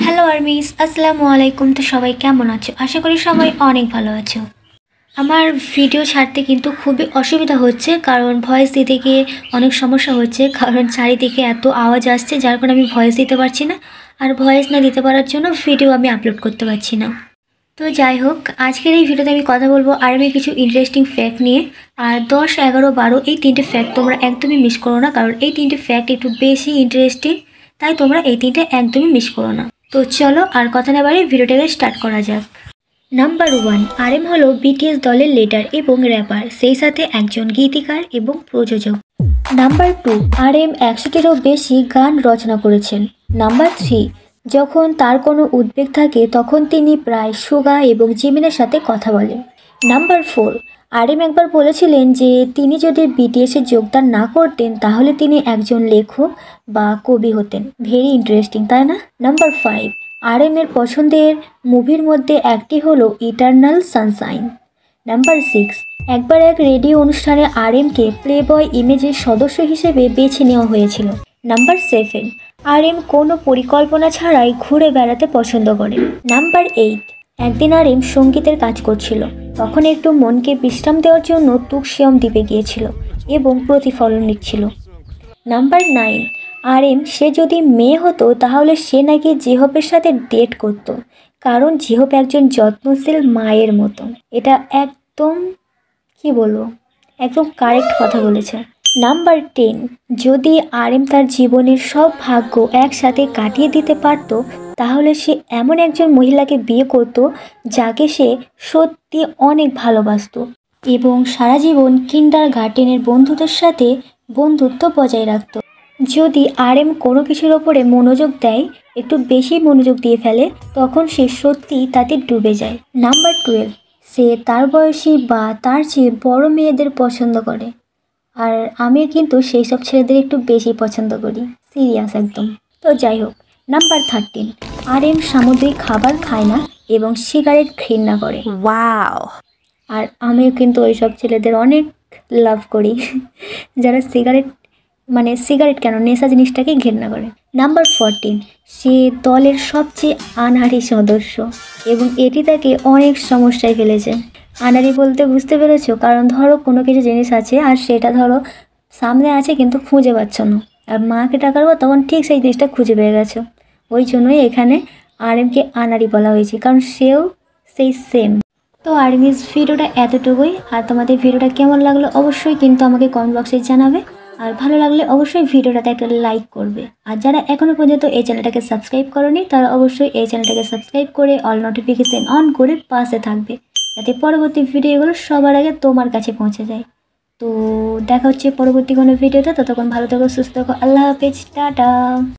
Hello armies, আসসালামু আলাইকুম। তো সবাই কেমন আছো? আশা করি সবাই অনেক ভালো আছো। আমার ভিডিও ছাড়তে কিন্তু খুবই অসুবিধা হচ্ছে, কারণ ভয়েস দিতে গিয়ে অনেক সমস্যা হচ্ছে, কারণ চারিদিকে এত আওয়াজ আসছে যার কারণে আমি ভয়েস দিতে পারছি না। আর ভয়েস না দিতে পারার জন্য ভিডিও আমি আপলোড করতে পারছি না। তো যাই হোক, আজকের এই ভিডিওতে আমি কথা বলবো আর্মির কিছু ইন্টারেস্টিং ফ্যাক্ট নিয়ে। আর 10, 11, 12 এই তিনটে ফ্যাক্ট তোমরা একদমই মিস করো না, কারণ এই তিনটে ফ্যাক্ট একটু বেশি ইন্টারেস্টিং, তাই তোমরা এই তিনটে একদমই মিস করো না। তো চলো আর কথা না বাড়িয়ে ভিডিওটাকে স্টার্ট করা যাক। নাম্বার 1, RM হলো বিটিএস দলের লিডার এবং র্যাপার, সেই সাথে একজন গীতিকার এবং প্রযোজক। নাম্বার 2, RM 100-টিরও বেশি গান রচনা করেছেন। নাম্বার 3, যখন তার কোনো উদ্বেগ থাকে তখন তিনি প্রায় সুগা এবং জিমিনের সাথে কথা বলেন। নাম্বার 4, RM একবার বলেছিলেন যে তিনি যদি বিটিএসে যোগদান না করতেন তাহলে তিনি একজন লেখক বা কবি হতেন। ভেরি ইন্টারেস্টিং, তাই না? নাম্বার 5, RM এর পছন্দের মুভির মধ্যে একটি হলো ইটারনাল সানশাইন। নাম্বার 6, একবার এক রেডিও অনুষ্ঠানে RMকে প্লেবয় ইমেজের সদস্য হিসেবে বেছে নেওয়া হয়েছিল। নাম্বার 7, RM কোনো পরিকল্পনা ছাড়াই ঘুরে বেড়াতে পছন্দ করেন। নাম্বার 8, একদিন RM সঙ্গীতের কাজ করছিল, তখন একটু মনকে বিশ্রাম দেওয়ার জন্য তুকসিয়ম দ্বীপে গিয়েছিল এবং প্রতিফলন নিচ্ছিল। নাম্বার 9, RM সে যদি মেয়ে হতো তাহলে সে নাকি জিহপের সাথে ডেট করত, কারণ জিহপ একজন যত্নশীল মায়ের মতো। এটা একদম একদম কারেক্ট কথা বলেছে। নাম্বার 10, যদি RM তার জীবনের সব ভাগ্য একসাথে কাটিয়ে দিতে পারত তাহলে সে এমন একজন মহিলাকে বিয়ে করত যাকে সে সত্যি অনেক ভালোবাসত এবং সারা জীবন কিন্ডারগার্টেনের বন্ধুদের সাথে বন্ধুত্ব বজায় রাখত। যদি RM কোনো কিছুর ওপরে মনোযোগ দেয়, একটু বেশি মনোযোগ দিয়ে ফেলে, তখন সে সত্যিই তাতে ডুবে যায়। নাম্বার 12, সে তার বয়সী বা তার চেয়ে বড় মেয়েদের পছন্দ করে। আর আমি কিন্তু সেই সব ছেলেদের একটু বেশি পছন্দ করি, সিরিয়াস একদম। তো যাই হোক, নাম্বার 13, RM সামুদ্রিক খাবার খায় না এবং সিগারেট ঘৃণা করে। ওয়াও! আর আমিও কিন্তু ওই সব ছেলেদের অনেক লাভ করি যারা সিগারেট কেন, নেশা জিনিসটাকে ঘৃণা করে। নাম্বার 14, সে দলের সবচেয়ে আনহারি সদস্য এবং এটি তাকে অনেক সমস্যায় ফেলেছে। আনাড়ি বলতে বুঝতে পেরেছো? কারণ ধরো কোনো কিছু জিনিস আছে আর সেটা ধরো সামনে আছে কিন্তু খুঁজে পাচ্ছ না, আর মাকে টাকার তখন ঠিক সেই জিনিসটা খুঁজে পেয়ে গেছো। ওই জন্যই এখানে RMকে আনাড়ি বলা হয়েছে, কারণ সেও সেই সেম। তো আর্মিস ভিডিওটা এতটুকুই। আর তোমাদের ভিডিওটা কেমন লাগলো অবশ্যই কিন্তু আমাকে কমেন্ট বক্সে জানাবে। আর ভালো লাগলে অবশ্যই ভিডিওটাতে একটা লাইক করবে। আর যারা এখনও পর্যন্ত এই চ্যানেলটাকে সাবস্ক্রাইব করোনি তারা অবশ্যই এই চ্যানেলটাকে সাবস্ক্রাইব করে অল নোটিফিকেশন অন করে পাশে থাকবে, যাতে পরবর্তী ভিডিওগুলো সবার আগে তোমার কাছে পৌঁছে যায়। তো দেখা হচ্ছে পরবর্তী কোনো ভিডিওতে। ততক্ষণ ভালো থাকো, সুস্থ থাকো, আল্লাহ হাফেজ, টাটা।